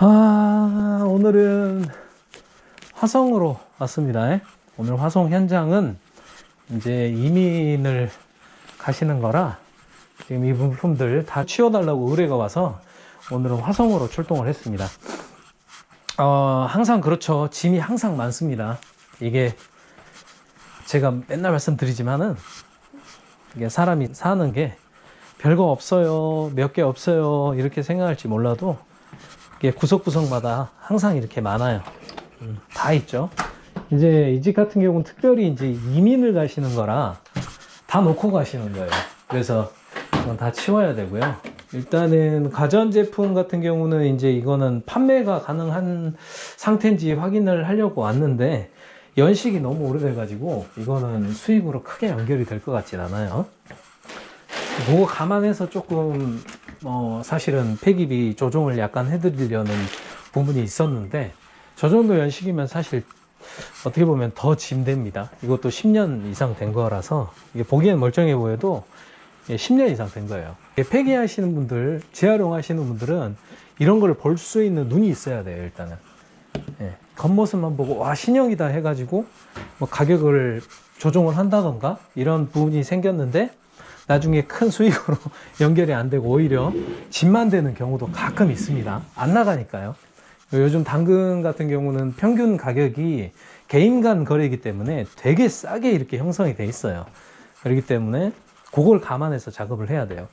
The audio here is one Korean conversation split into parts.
오늘은 화성으로 왔습니다. 오늘 화성 현장은 이제 이민을 가시는 거라 지금 이 부품들 다 치워달라고 의뢰가 와서 오늘은 화성으로 출동을 했습니다. 항상 그렇죠. 짐이 항상 많습니다. 이게 제가 맨날 말씀드리지만은 이게 사람이 사는 게 별거 없어요, 몇 개 없어요 이렇게 생각할지 몰라도 이게 구석구석마다 항상 이렇게 많아요. 다 있죠. 이제 이 집 같은 경우는 특별히 이제 이민을 가시는 거라 다 놓고 가시는 거예요. 그래서 이건 다 치워야 되고요. 일단은 가전제품 같은 경우는 이제 이거는 판매가 가능한 상태인지 확인을 하려고 왔는데 연식이 너무 오래돼 가지고 이거는 수익으로 크게 연결이 될 것 같진 않아요. 그거 감안해서 조금 사실은 폐기비 조정을 약간 해드리려는 부분이 있었는데 저 정도 연식이면 사실 어떻게 보면 더 짐됩니다. 이것도 10년 이상 된 거라서 이게 보기엔 멀쩡해 보여도 10년 이상 된 거예요. 폐기하시는 분들, 재활용하시는 분들은 이런 걸 볼 수 있는 눈이 있어야 돼요. 일단은 겉모습만 보고 와 신형이다 해가지고 뭐 가격을 조정을 한다던가 이런 부분이 생겼는데 나중에 큰 수익으로 연결이 안 되고 오히려 짐만 되는 경우도 가끔 있습니다. 안 나가니까요. 요즘 당근 같은 경우는 평균 가격이 개인 간 거래이기 때문에 되게 싸게 이렇게 형성이 돼 있어요. 그렇기 때문에 그걸 감안해서 작업을 해야 돼요.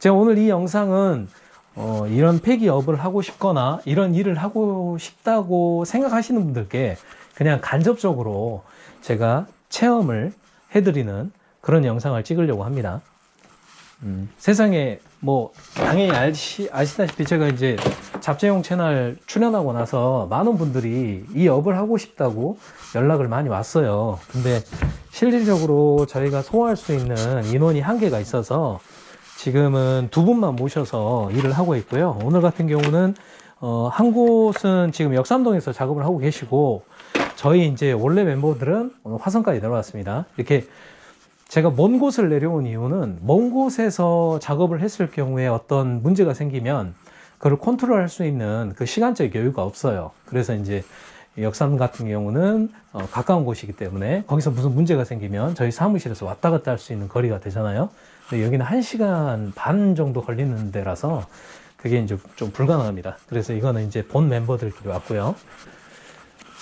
제가 오늘 이 영상은 이런 폐기업을 하고 싶거나 이런 일을 하고 싶다고 생각하시는 분들께 그냥 간접적으로 제가 체험을 해드리는 그런 영상을 찍으려고 합니다. 세상에 뭐 당연히 아시다시피 제가 이제 잡채용 채널 출연하고 나서 많은 분들이 이 업을 하고 싶다고 연락을 많이 왔어요. 근데 실질적으로 저희가 소화할 수 있는 인원이 한계가 있어서 지금은 두 분만 모셔서 일을 하고 있고요. 오늘 같은 경우는 한 곳은 지금 역삼동에서 작업을 하고 계시고 저희 이제 원래 멤버들은 오늘 화성까지 내려왔습니다. 이렇게 제가 먼 곳을 내려온 이유는 먼 곳에서 작업을 했을 경우에 어떤 문제가 생기면 그걸 컨트롤할 수 있는 그 시간적 여유가 없어요. 그래서 이제 역삼 같은 경우는 가까운 곳이기 때문에 거기서 무슨 문제가 생기면 저희 사무실에서 왔다 갔다 할 수 있는 거리가 되잖아요. 근데 여기는 1시간 반 정도 걸리는 데라서 그게 이제 좀 불가능합니다. 그래서 이거는 이제 본 멤버들끼리 왔고요.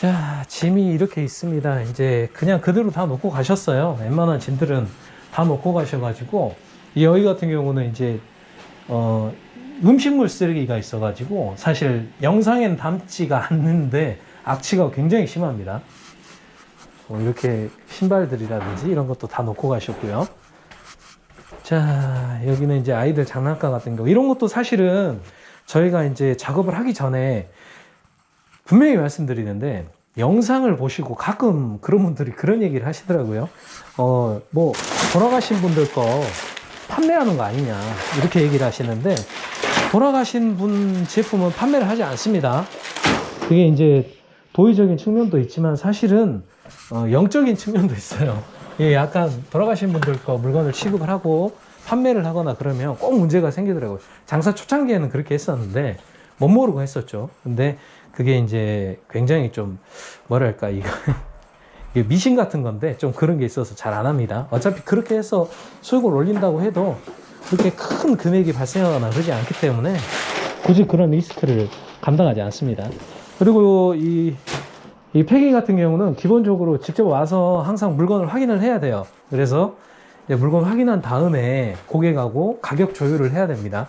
자, 짐이 이렇게 있습니다. 이제 그냥 그대로 다 놓고 가셨어요. 웬만한 짐들은 다 놓고 가셔가지고 여기 같은 경우는 이제 음식물 쓰레기가 있어가지고 사실 영상엔 담지가 않는데 악취가 굉장히 심합니다. 이렇게 신발들이라든지 이런 것도 다 놓고 가셨고요. 자, 여기는 이제 아이들 장난감 같은 거 이런 것도 사실은 저희가 이제 작업을 하기 전에 분명히 말씀드리는데 영상을 보시고 가끔 그런 분들이 그런 얘기를 하시더라고요. 뭐 돌아가신 분들 거 판매하는 거 아니냐 이렇게 얘기를 하시는데 돌아가신 분 제품은 판매를 하지 않습니다. 그게 이제 도의적인 측면도 있지만 사실은 영적인 측면도 있어요. 예, 약간 돌아가신 분들 거 물건을 취급을 하고 판매를 하거나 그러면 꼭 문제가 생기더라고요. 장사 초창기에는 그렇게 했었는데 못 모르고 했었죠. 근데 그게 이제 굉장히 좀 뭐랄까 이게 미신 같은 건데 좀 그런 게 있어서 잘 안 합니다. 어차피 그렇게 해서 수익을 올린다고 해도 그렇게 큰 금액이 발생하거나 그러지 않기 때문에 굳이 그런 리스크를 감당하지 않습니다. 그리고 이 폐기 같은 경우는 기본적으로 직접 와서 항상 물건을 확인을 해야 돼요. 그래서 이제 물건 확인한 다음에 고객하고 가격 조율을 해야 됩니다.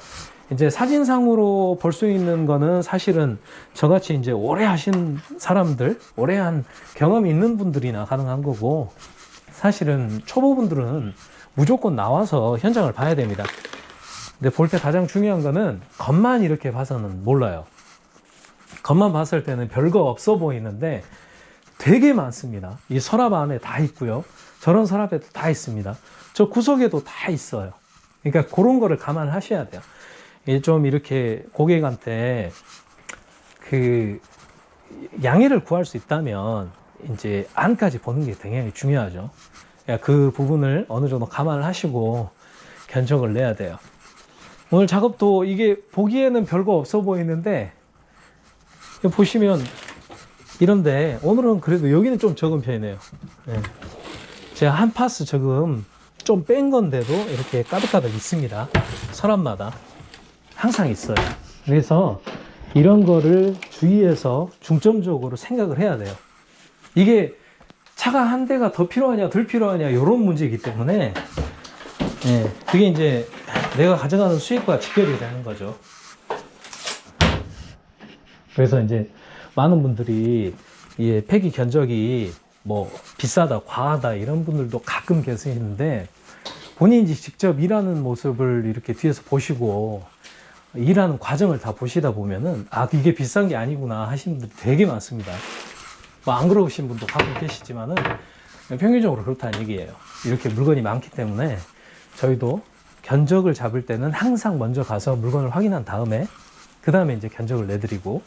이제 사진상으로 볼 수 있는 거는 사실은 저같이 이제 오래 하신 사람들, 오래 한 경험이 있는 분들이나 가능한 거고, 사실은 초보분들은 무조건 나와서 현장을 봐야 됩니다. 근데 볼 때 가장 중요한 거는 겉만 이렇게 봐서는 몰라요. 겉만 봤을 때는 별거 없어 보이는데 되게 많습니다. 이 서랍 안에 다 있고요. 저런 서랍에도 다 있습니다. 저 구석에도 다 있어요. 그러니까 그런 거를 감안하셔야 돼요. 좀 이렇게 고객한테 그 양해를 구할 수 있다면 이제 안까지 보는 게 굉장히 중요하죠. 그러니까 그 부분을 어느 정도 감안을 하시고 견적을 내야 돼요. 오늘 작업도 이게 보기에는 별거 없어 보이는데 보시면 이런데 오늘은 그래도 여기는 좀 적은 편이네요. 예. 제가 한 파스 조금 좀 뺀 건데도 이렇게 가득가득 있습니다. 서랍마다 항상 있어요. 그래서 이런 거를 주의해서 중점적으로 생각을 해야 돼요. 이게 차가 한 대가 더 필요하냐 덜 필요하냐 이런 문제이기 때문에 예, 그게 이제 내가 가져가는 수익과 직결이 되는 거죠. 그래서 이제 많은 분들이 이 폐기 견적이 뭐 비싸다 과하다 이런 분들도 가끔 계시는데, 본인이 직접 일하는 모습을 이렇게 뒤에서 보시고 일하는 과정을 다 보시다 보면은 아 이게 비싼 게 아니구나 하시는 분들이 되게 많습니다. 뭐 안 그러신 분도 가끔 계시지만은 평균적으로 그렇다는 얘기예요. 이렇게 물건이 많기 때문에 저희도 견적을 잡을 때는 항상 먼저 가서 물건을 확인한 다음에 그 다음에 이제 견적을 내드리고,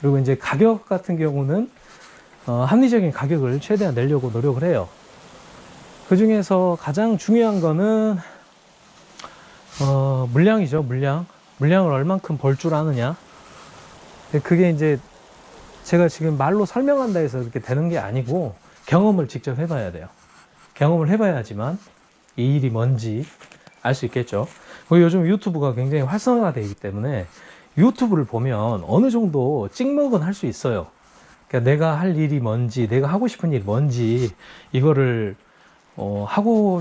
그리고 이제 가격 같은 경우는 합리적인 가격을 최대한 내려고 노력을 해요. 그 중에서 가장 중요한 거는 물량이죠. 물량을 얼만큼 벌 줄 아느냐. 그게 이제 제가 지금 말로 설명한다 해서 그렇게 되는 게 아니고 경험을 직접 해봐야 돼요. 경험을 해봐야지만 이 일이 뭔지 알 수 있겠죠. 그리고 요즘 유튜브가 굉장히 활성화되어 있기 때문에 유튜브를 보면 어느 정도 찍먹은 할 수 있어요. 그러니까 내가 할 일이 뭔지, 내가 하고 싶은 일이 뭔지, 이거를 하고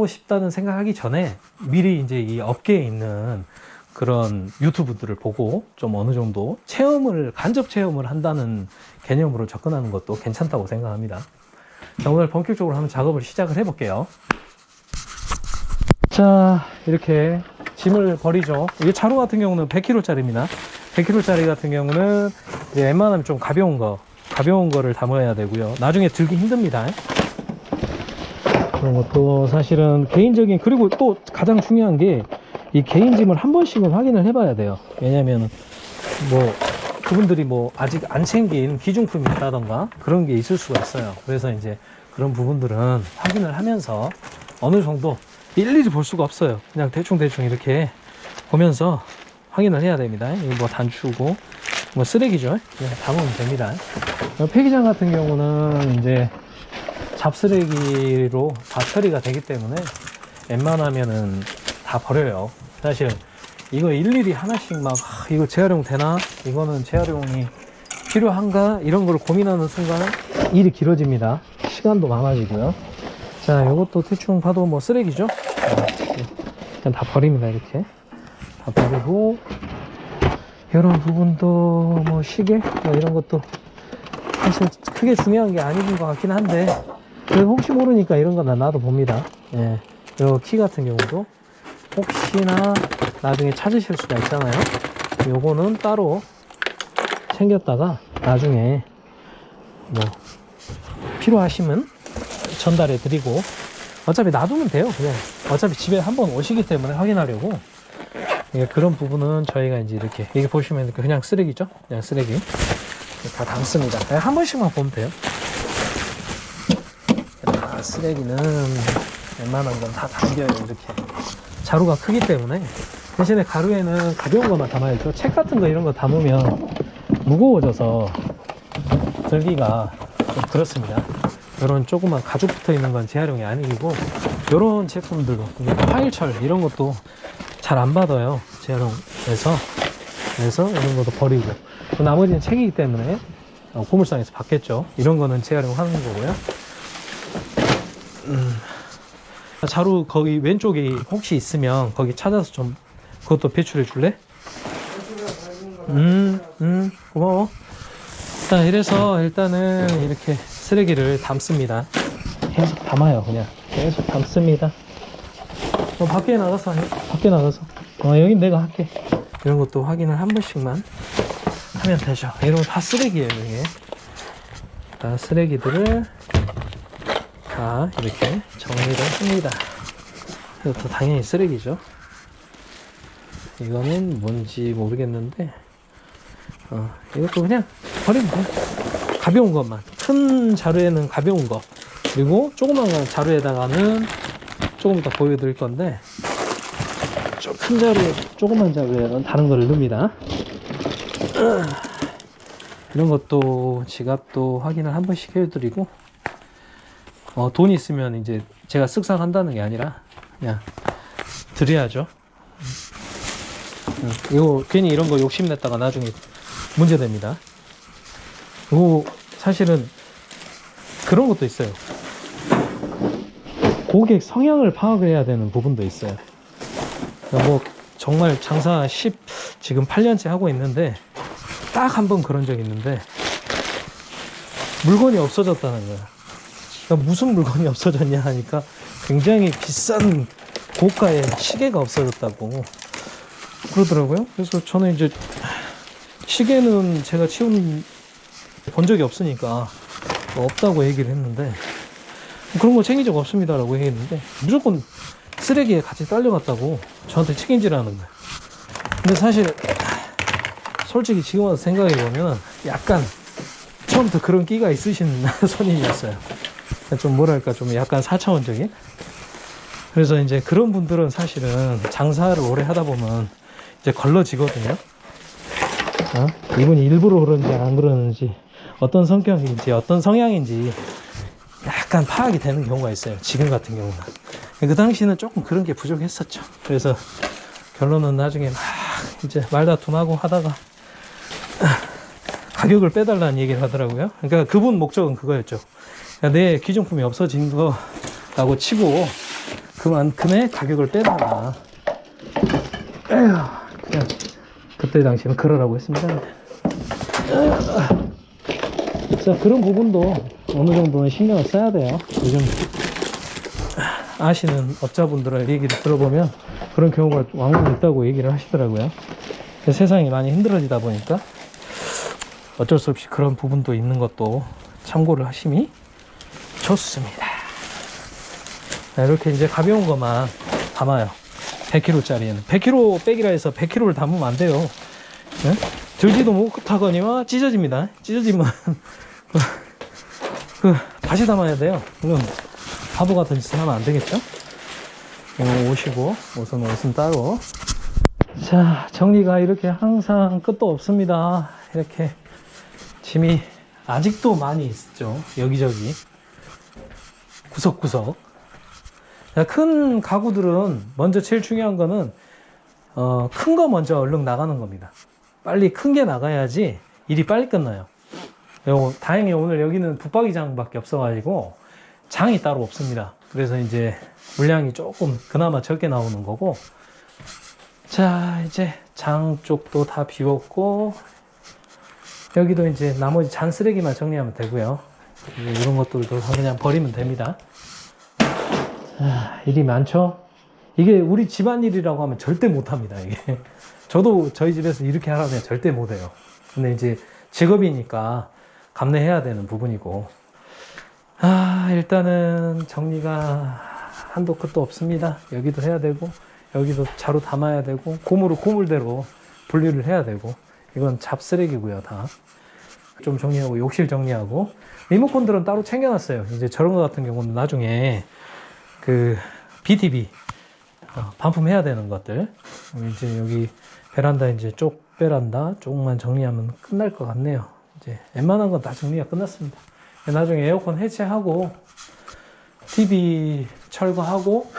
싶다는 생각하기 전에 미리 이제 이 업계에 있는 그런 유튜브들을 보고 좀 어느 정도 간접 체험을 한다는 개념으로 접근하는 것도 괜찮다고 생각합니다. 자, 오늘 본격적으로 한번 작업을 시작을 해 볼게요. 자, 이렇게 짐을 버리죠. 이게 자루 같은 경우는 100kg짜리입니다. 100kg짜리 같은 경우는 이제 웬만하면 좀 가벼운 거를 담아야 되고요. 나중에 들기 힘듭니다. 그런 것도 사실은 개인적인, 그리고 또 가장 중요한 게 이 개인 짐을 한 번씩은 확인을 해봐야 돼요. 왜냐면 뭐 그분들이 뭐 아직 안 챙긴 기중품이 있다던가 그런 게 있을 수가 있어요. 그래서 이제 그런 부분들은 확인을 하면서 어느 정도 일일이 볼 수가 없어요. 그냥 대충 이렇게 보면서 확인을 해야 됩니다. 이거 뭐 단추고 뭐 쓰레기죠. 그냥 담으면 됩니다. 폐기장 같은 경우는 이제 잡쓰레기로 다 처리가 되기 때문에 웬만하면은 다 버려요. 사실 이거 일일이 하나씩 막 이거 재활용 되나? 이거는 재활용이 필요한가? 이런 걸 고민하는 순간 일이 길어집니다. 시간도 많아지고요. 자, 이것도 대충 봐도 뭐 쓰레기죠? 그냥 다 버립니다. 이렇게 다 버리고, 이런 부분도 뭐 시계 뭐 이런 것도 사실 크게 중요한 게 아닌 것 같긴 한데, 그래도 혹시 모르니까 이런 거 놔도 봅니다. 예. 요 키 같은 경우도 혹시나 나중에 찾으실 수가 있잖아요. 요거는 따로 챙겼다가 나중에 뭐 필요하시면 전달해 드리고, 어차피 놔두면 돼요. 그냥 어차피 집에 한번 오시기 때문에 확인하려고. 그런 부분은 저희가 이제 이렇게, 이게 보시면 그냥 쓰레기죠. 그냥 쓰레기 다 담습니다. 그냥 한 번씩만 보면 돼요. 쓰레기는 웬만한 건 다 담겨요. 이렇게 자루가 크기 때문에. 대신에 가루에는 가벼운 것만 담아야죠. 책 같은 거 이런 거 담으면 무거워져서 들기가 좀 그렇습니다. 이런 조그만 가죽 붙어 있는 건 재활용이 아니고, 이런 제품들도 파일철 이런 것도 잘 안 받아요, 재활용해서. 그래서 이런 것도 버리고, 나머지는 책이기 때문에 고물상에서 받겠죠. 이런 거는 재활용하는 거고요. 자루 거기 왼쪽에 혹시 있으면 거기 찾아서 좀 그것도 배출해 줄래? 고마워. 자, 이래서 일단은 이렇게 쓰레기를 담습니다. 계속 담아요. 그냥 계속 담습니다. 밖에 나가서 여긴 내가 할게. 이런 것도 확인을 한 번씩만 하면 되죠. 이런 거 다 쓰레기예요. 이게 다 쓰레기들을 다 이렇게 정리를 합니다. 이것도 당연히 쓰레기죠. 이거는 뭔지 모르겠는데 이것도 그냥 버리면 돼요. 가벼운 것만. 큰 자루에는 가벼운 거, 그리고 조그만 자루에다가는 조금 더 보여드릴 건데, 좀 큰 자루에, 조그만 자루에는 다른 거를 넣습니다. 이런 것도 지갑도 확인을 한 번씩 해드리고, 돈이 있으면 이제 제가 쓱싹 한다는 게 아니라 그냥 드려야죠. 이거 괜히 이런 거 욕심냈다가 나중에 문제됩니다. 이거 사실은 그런 것도 있어요. 고객 성향을 파악을 해야 되는 부분도 있어요. 뭐 정말 장사 지금 8년째 하고 있는데 딱 한 번 그런 적이 있는데 물건이 없어졌다는 거야. 그러니까 무슨 물건이 없어졌냐 하니까 굉장히 비싼 고가의 시계가 없어졌다고 그러더라고요. 그래서 저는 이제 시계는 제가 본 적이 없으니까 없다고 얘기를 했는데, 그런 거 챙긴 적 없습니다 라고 얘기했는데 무조건 쓰레기에 같이 딸려갔다고 저한테 책임지라는 거예요. 근데 사실 솔직히 지금 와서 생각해보면 약간 처음부터 그런 끼가 있으신 손님이었어요. 좀 뭐랄까 좀 약간 4차원적인. 그래서 이제 그런 분들은 사실은 장사를 오래 하다 보면 이제 걸러지거든요. 이분이 일부러 그런지 안 그러는지, 어떤 성격인지 어떤 성향인지 약간 파악이 되는 경우가 있어요. 지금 같은 경우는. 그 당시는 조금 그런 게 부족했었죠. 그래서 결론은 나중에 막 이제 말다툼하고 하다가 가격을 빼달라는 얘기를 하더라고요. 그러니까 그분 목적은 그거였죠. 내 기존품이 없어진 거라고 치고 그만큼의 가격을 빼달라. 그냥 그때 당시는 그러라고 했습니다. 자, 그런 부분도 어느 정도는 신경을 써야 돼요. 요즘 아시는 업자분들의 얘기를 들어보면 그런 경우가 왕왕 있다고 얘기를 하시더라고요. 세상이 많이 힘들어지다 보니까 어쩔 수 없이 그런 부분도 있는 것도 참고를 하심이 좋습니다. 자, 이렇게 이제 가벼운 것만 담아요. 100kg짜리는 100kg 백이라 해서 100kg를 담으면 안 돼요. 네? 들지도 못하거니와 찢어집니다. 찢어지면 다시 담아야 돼요. 그럼 바보 같은 짓을 하면 안 되겠죠? 이거 오시고 옷은 따로. 자, 정리가 이렇게 항상 끝도 없습니다. 이렇게 짐이 아직도 많이 있죠. 여기저기 구석구석. 자, 큰 가구들은 먼저 제일 중요한 거는 큰 거 먼저 얼른 나가는 겁니다. 빨리 큰 게 나가야지 일이 빨리 끝나요. 다행히 오늘 여기는 붙박이장밖에 없어가지고 장이 따로 없습니다. 그래서 이제 물량이 조금 그나마 적게 나오는 거고. 자, 이제 장 쪽도 다 비웠고, 여기도 이제 나머지 잔 쓰레기만 정리하면 되고요. 이런 것들도 그냥 버리면 됩니다. 일이 많죠? 이게 우리 집안일이라고 하면 절대 못합니다. 이게 저도 저희 집에서 이렇게 하라면 절대 못해요. 근데 이제 직업이니까 감내해야 되는 부분이고, 일단은 정리가 한도 끝도 없습니다. 여기도 해야 되고, 여기도 자루 담아야 되고, 고물대로 분류를 해야 되고, 이건 잡쓰레기고요. 다 좀 정리하고, 욕실 정리하고. 리모컨들은 따로 챙겨놨어요. 이제 저런 거 같은 경우는 나중에 BTV 반품해야 되는 것들, 이제 여기 베란다 이제 쪽 베란다 쪽만 정리하면 끝날 것 같네요. 이제 웬만한 건 다 정리가 끝났습니다. 나중에 에어컨 해체하고 TV 철거하고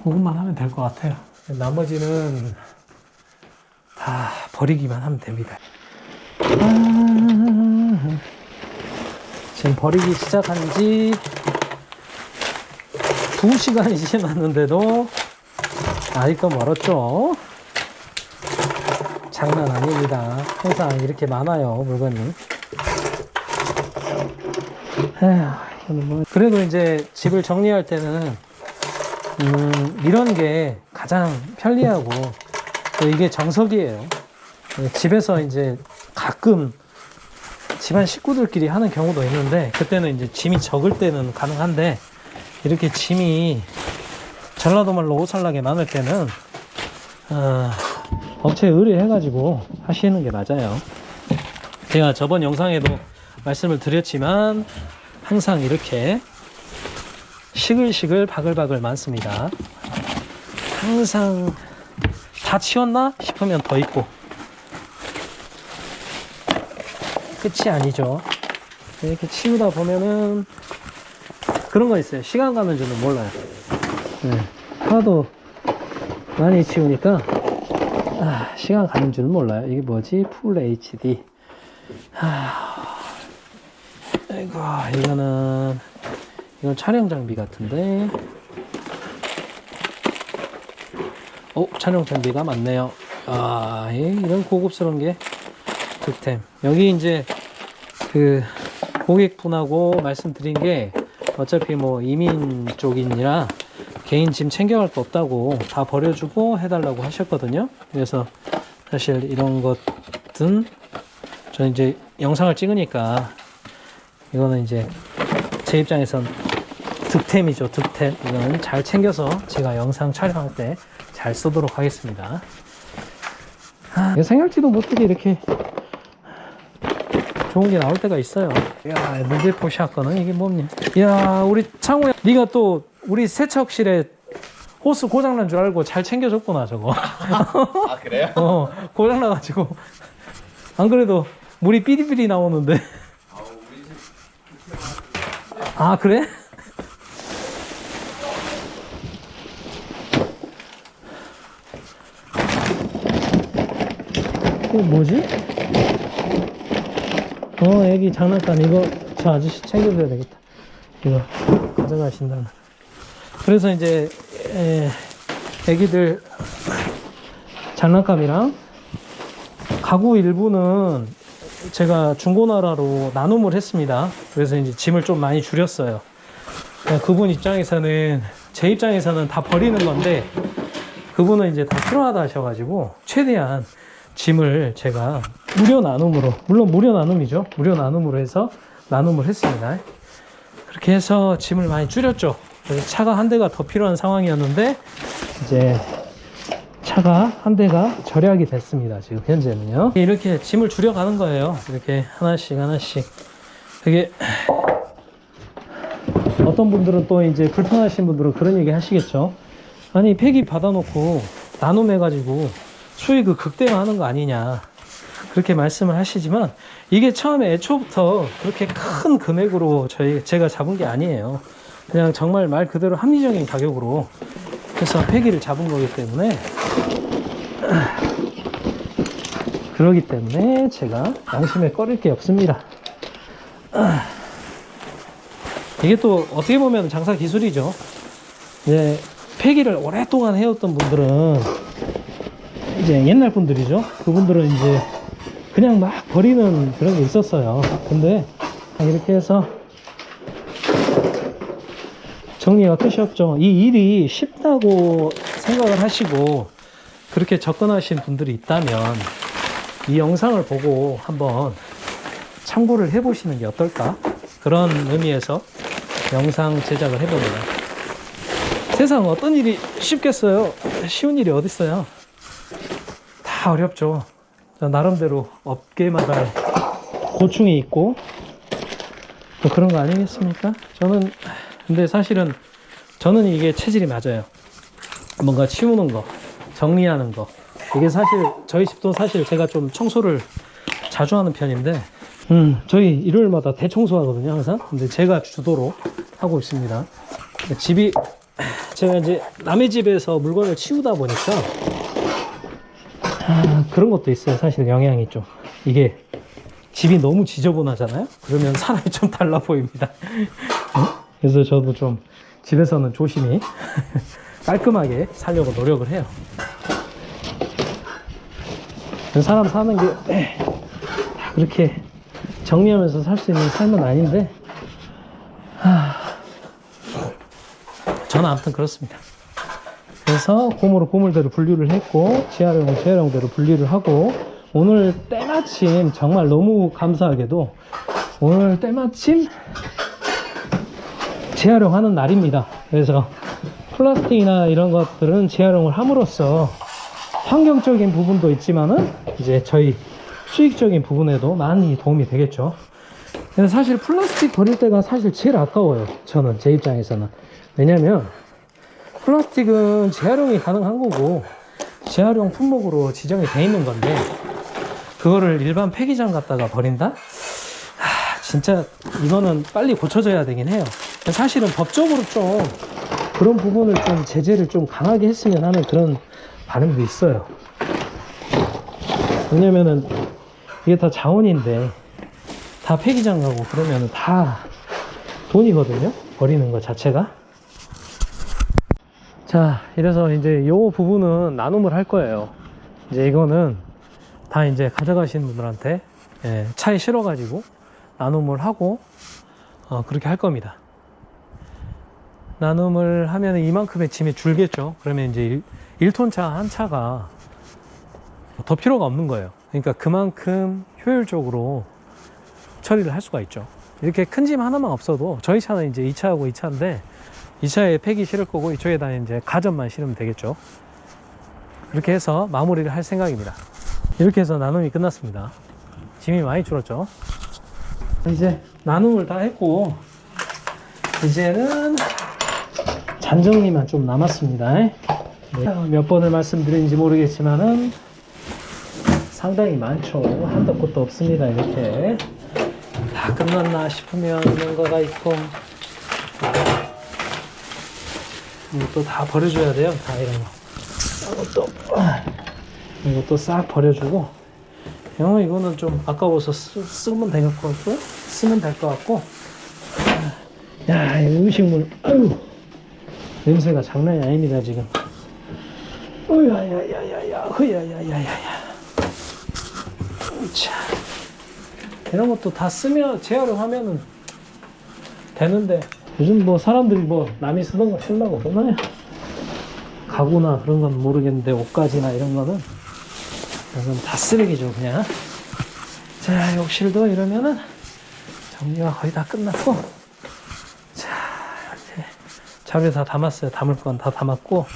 그것만 하면 될 것 같아요. 나머지는 다 버리기만 하면 됩니다. 지금 버리기 시작한 지 2시간이 지났는데도 아직도 멀었죠. 장난 아닙니다. 항상 이렇게 많아요, 물건이. 그래도 이제 집을 정리할 때는 이런 게 가장 편리하고 또 이게 정석이에요. 집에서 이제 가끔 집안 식구들끼리 하는 경우도 있는데, 그때는 이제 짐이 적을 때는 가능한데, 이렇게 짐이 전라도 말로 오살나게 많을 때는 업체에 의뢰해가지고 하시는 게 맞아요. 제가 저번 영상에도 말씀을 드렸지만 항상 이렇게 시글시글 바글바글 많습니다. 항상 다 치웠나 싶으면 더 있고, 끝이 아니죠. 이렇게 치우다 보면은 그런 거 있어요. 시간 가는 줄은 몰라요. 네. 하도 많이 치우니까 시간 가는 줄은 몰라요. 이게 뭐지? 풀 HD. 아이고, 이건 촬영 장비 같은데. 촬영 장비가 많네요. 이런 고급스러운 게 득템. 여기 이제 그 고객분하고 말씀드린 게 어차피 뭐 이민 쪽이니라 개인 짐 챙겨갈 거 없다고 다 버려주고 해달라고 하셨거든요. 그래서 사실 이런 것은 저는 이제 영상을 찍으니까 이거는 이제 제 입장에선 득템이죠. 득템. 이거는 잘 챙겨서 제가 영상 촬영할 때 잘 쓰도록 하겠습니다. 생각지도 못하게 이렇게 좋은 게 나올 때가 있어요. 야, 누베포 샷건은 이게 뭡니까? 야, 우리 창호야, 네가 또 우리 세척실에 호스 고장난 줄 알고 잘 챙겨줬구나, 저거. 아, 그래요? 고장나가지고. 안 그래도 물이 삐리삐리 나오는데. 아, 그래? 이거 뭐지? 애기 장난감 이거 저 아저씨 챙겨줘야 되겠다. 이거 가져가신다면. 그래서 이제 애기들 장난감이랑 가구 일부는 제가 중고나라로 나눔을 했습니다. 그래서 이제 짐을 좀 많이 줄였어요. 그분 입장에서는, 제 입장에서는 다 버리는 건데 그분은 이제 다 필요하다 하셔가지고 최대한 짐을 제가 무료 나눔으로, 물론 무료 나눔이죠. 무료 나눔으로 해서 나눔을 했습니다. 그렇게 해서 짐을 많이 줄였죠. 그래서 차가 한 대가 더 필요한 상황이었는데 이제 차가 한 대가 절약이 됐습니다. 지금 현재는요. 이렇게 짐을 줄여가는 거예요. 이렇게 하나씩 하나씩. 되게 어떤 분들은 또 이제 불편하신 분들은 그런 얘기 하시겠죠. 아니 폐기 받아놓고 나눔해가지고 수익을 극대화하는 거 아니냐, 그렇게 말씀을 하시지만 이게 처음에 애초부터 그렇게 큰 금액으로 제가 잡은 게 아니에요. 그냥 정말 말 그대로 합리적인 가격으로 해서 폐기를 잡은 거기 때문에, 그러기 때문에 제가 양심에 꺼릴 게 없습니다. 이게 또 어떻게 보면 장사 기술이죠. 이제 폐기를 오랫동안 해왔던 분들은, 이제 옛날 분들이죠. 그분들은 이제 그냥 막 버리는 그런 게 있었어요. 근데 이렇게 해서 정리가 끝이 없죠. 이 일이 쉽다고 생각을 하시고 그렇게 접근하신 분들이 있다면 이 영상을 보고 한번 참고를 해보시는 게 어떨까, 그런 의미에서 영상 제작을 해봅니다. 세상 어떤 일이 쉽겠어요? 쉬운 일이 어딨어요? 다 어렵죠. 나름대로 업계마다 고충이 있고 뭐 그런 거 아니겠습니까? 근데 사실은 저는 이게 체질이 맞아요. 뭔가 치우는 거, 정리하는 거, 이게 사실 저희 집도 사실 제가 좀 청소를 자주 하는 편인데 저희 일요일마다 대청소하거든요, 항상. 근데 제가 주도로 하고 있습니다. 제가 이제 남의 집에서 물건을 치우다 보니까 그런 것도 있어요. 사실 영향이 좀, 이게 집이 너무 지저분하잖아요. 그러면 사람이 좀 달라 보입니다. 그래서 저도 좀 집에서는 조심히 깔끔하게 살려고 노력을 해요. 사람 사는 게 다 그렇게 정리하면서 살 수 있는 삶은 아닌데, 저는 아무튼 그렇습니다. 그래서 고물은 고물대로 분류를 했고, 재활용은 재활용대로 분류를 하고, 오늘 때마침 정말 너무 감사하게도 오늘 때마침 재활용하는 날입니다. 그래서 플라스틱이나 이런 것들은 재활용을 함으로써 환경적인 부분도 있지만은 이제 저희 수익적인 부분에도 많이 도움이 되겠죠. 근데 사실 플라스틱 버릴 때가 사실 제일 아까워요. 저는, 제 입장에서는. 왜냐면 플라스틱은 재활용이 가능한 거고 재활용 품목으로 지정이 돼 있는 건데, 그거를 일반 폐기장 갖다가 버린다? 진짜 이거는 빨리 고쳐져야 되긴 해요. 사실은 법적으로 좀 그런 부분을 좀 제재를 좀 강하게 했으면 하는 그런 바람도 있어요. 왜냐면은 이게 다 자원인데 다 폐기장 가고 그러면은 다 돈이거든요, 버리는 것 자체가. 자, 이래서 이제 요 부분은 나눔을 할 거예요. 이제 이거는 다 이제 가져가시는 분들한테 차에 실어 가지고 나눔을 하고 그렇게 할 겁니다. 나눔을 하면 이만큼의 짐이 줄겠죠. 그러면 이제 1톤 차 한 차가 더 필요가 없는 거예요. 그러니까 그만큼 효율적으로 처리를 할 수가 있죠. 이렇게 큰 짐 하나만 없어도, 저희 차는 이제 2차하고 2차인데 2차에 폐기 실을 거고 이쪽에다 이제 가전만 실으면 되겠죠. 이렇게 해서 마무리를 할 생각입니다. 이렇게 해서 나눔이 끝났습니다. 짐이 많이 줄었죠. 이제 나눔을 다 했고 이제는 잔정리만 좀 남았습니다. 네. 몇 번을 말씀드린지 모르겠지만은 상당히 많죠. 한도 끝도 없습니다. 이렇게 다 끝났나 싶으면 뭔가가 있고, 이것도 다 버려줘야 돼요. 다 이런 거. 이것도 싹 버려주고, 이거는 좀 아까워서 쓰면 될 것 같고요. 쓰면 될 것 같고. 야, 이 음식물, 아유, 냄새가 장난이 아닙니다, 지금. 야야야야야, 흐야야야야야. 자, 이런 것도 다 쓰면, 재활용하면은 되는데, 요즘 뭐 사람들이 뭐 남이 쓰던 거 쓰려고 그러나요? 가구나 그런 건 모르겠는데, 옷가지나 이런 거는 다 쓰레기죠, 그냥. 자, 욕실도 이러면은 정리가 거의 다 끝났고, 자, 이렇게 자루에 다 담았어요. 담을 건 다 담았고,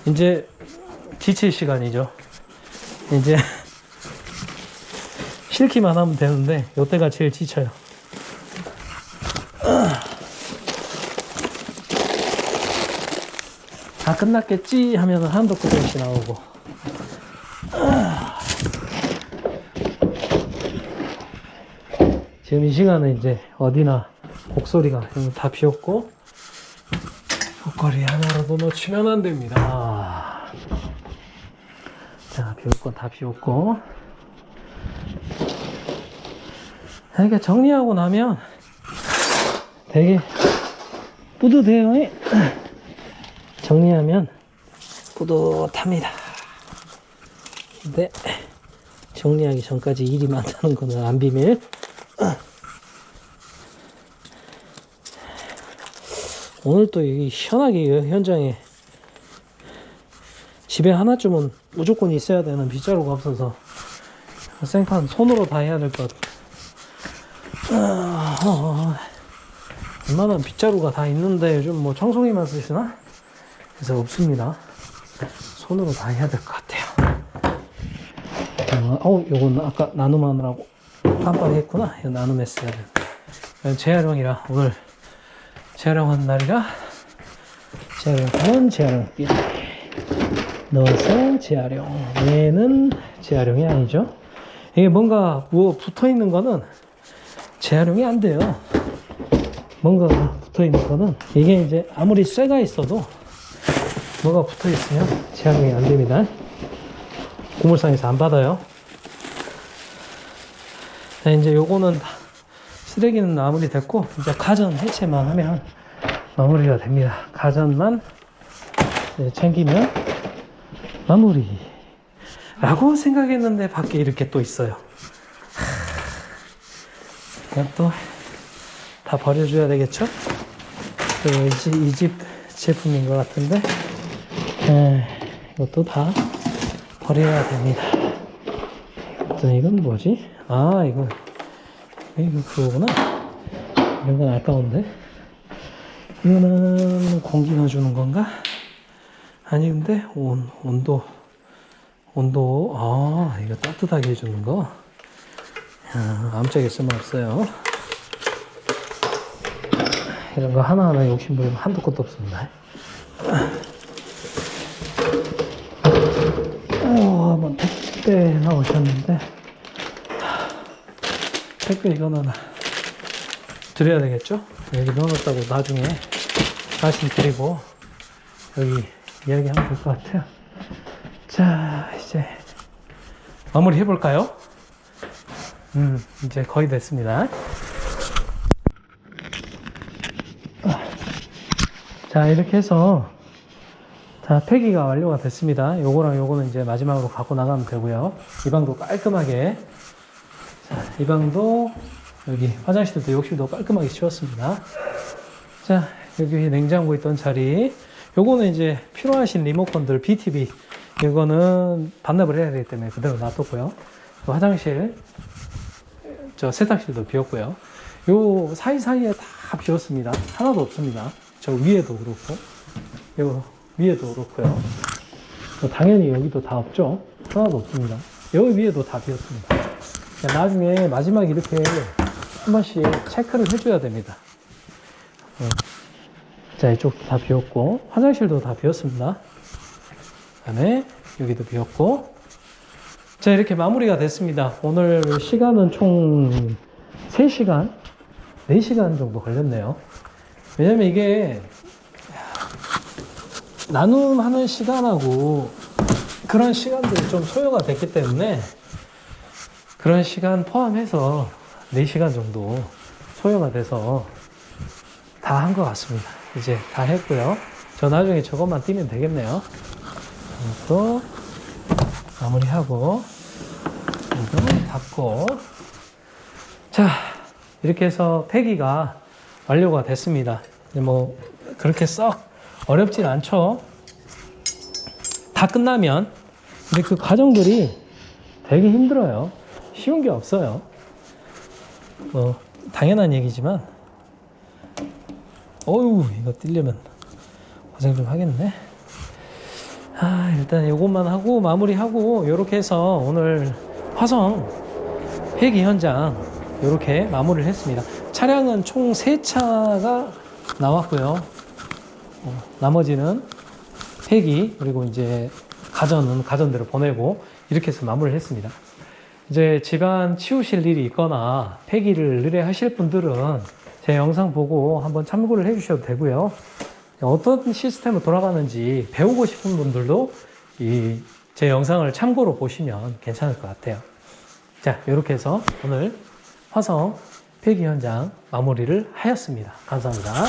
이제 지칠 시간이죠. 이제 싫기만 하면 되는데 요때가 제일 지쳐요. 다 끝났겠지 하면은 한도 끝도 없이 나오고, 지금 이 시간은 이제 어디나 곡소리가 다 비웠고, 옷걸이 하나라도 놓치면 안 됩니다. 자, 비울 건 다 비웠고, 이렇게 정리하고 나면 되게 뿌듯해요. 정리하면 뿌듯합니다. 근데 정리하기 전까지 일이 많다는 거는 안 비밀. 오늘 또 여기 시원하게 현장에 집에 하나쯤은 무조건 있어야 되는 빗자루가 없어서 생판 손으로 다 해야 될 것 같아. 웬만한 빗자루가 다 있는데 요즘 뭐 청소기만 쓰시나? 그래서 없습니다. 손으로 다 해야 될 것 같아요. 요건 아까 나눔하느라고 깜빡했구나. 이거 나눔했어야 돼. 재활용이라, 오늘 재활용한 날이라 재활용하면 재활용비 넣어서 재활용. 얘는 재활용이 아니죠. 이게 뭔가 뭐 붙어 있는 거는 재활용이 안 돼요. 뭔가 붙어 있는 거는, 이게 이제 아무리 쇠가 있어도 뭐가 붙어 있으면 재활용이 안 됩니다. 고물상에서 안 받아요. 자, 이제 요거는 쓰레기는 마무리 됐고, 이제 가전 해체만 하면 마무리가 됩니다. 가전만 챙기면 마무리 라고 생각했는데 밖에 이렇게 또 있어요. 이것도 다 버려줘야 되겠죠? 이 집 제품인 것 같은데, 이것도 다 버려야 됩니다. 이건 뭐지? 이거 그거구나. 이런 건 아까운데. 이거는 공기 넣어주는 건가? 아니, 근데 온도, 이거 따뜻하게 해주는 거. 아무짝에 쓸모없어요. 이런 거 하나하나 욕심부리면 한도 끝도 없습니다. 한번 택배 나오셨는데, 택배 이거는 드려야 되겠죠? 여기 넣어놨다고 나중에 말씀드리고, 여기 이야기하면 될 것 같아요. 자, 이제 마무리 해볼까요? 이제 거의 됐습니다. 자, 이렇게 해서 자, 폐기가 완료가 됐습니다. 요거랑 요거는 이제 마지막으로 갖고 나가면 되고요. 이 방도 깔끔하게, 자, 이 방도 여기 화장실도 욕실도 깔끔하게 치웠습니다. 자, 여기 냉장고 있던 자리, 요거는 이제 필요하신 리모컨들 BTV, 이거는 반납을 해야 되기 때문에 그대로 놔뒀고요. 화장실, 저 세탁실도 비웠고요. 요 사이사이에 다 비웠습니다. 하나도 없습니다. 저 위에도 그렇고, 요 위에도 그렇고요. 당연히 여기도 다 없죠. 하나도 없습니다. 여기 위에도 다 비웠습니다. 나중에 마지막에 이렇게 한 번씩 체크를 해줘야 됩니다. 자, 이쪽도 다 비웠고, 화장실도 다 비웠습니다. 그 다음에 여기도 비웠고. 자, 이렇게 마무리가 됐습니다. 오늘 시간은 총 3시간, 4시간 정도 걸렸네요. 왜냐면 이게 나눔하는 시간하고 그런 시간들이 좀 소요가 됐기 때문에 그런 시간 포함해서 4시간 정도 소요가 돼서 다 한 것 같습니다. 이제 다 했고요. 저 나중에 저것만 띄면 되겠네요. 또 마무리하고 이거 닫고. 자, 이렇게 해서 폐기가 완료가 됐습니다. 뭐 그렇게 썩 어렵진 않죠. 다 끝나면. 근데 그 과정들이 되게 힘들어요. 쉬운 게 없어요. 뭐 당연한 얘기지만, 어휴, 이거 띄려면 고생 좀 하겠네. 일단 이것만 하고 마무리하고, 이렇게 해서 오늘 화성 폐기 현장 이렇게 마무리를 했습니다. 차량은 총 3차가 나왔고요. 나머지는 폐기, 그리고 이제 가전은 가전대로 보내고, 이렇게 해서 마무리를 했습니다. 이제 집안 치우실 일이 있거나 폐기를 의뢰하실 분들은 제 영상 보고 한번 참고를 해주셔도 되고요. 어떤 시스템으로 돌아가는지 배우고 싶은 분들도 제 영상을 참고로 보시면 괜찮을 것 같아요. 자, 이렇게 해서 오늘 화성 폐기 현장 마무리를 하였습니다. 감사합니다.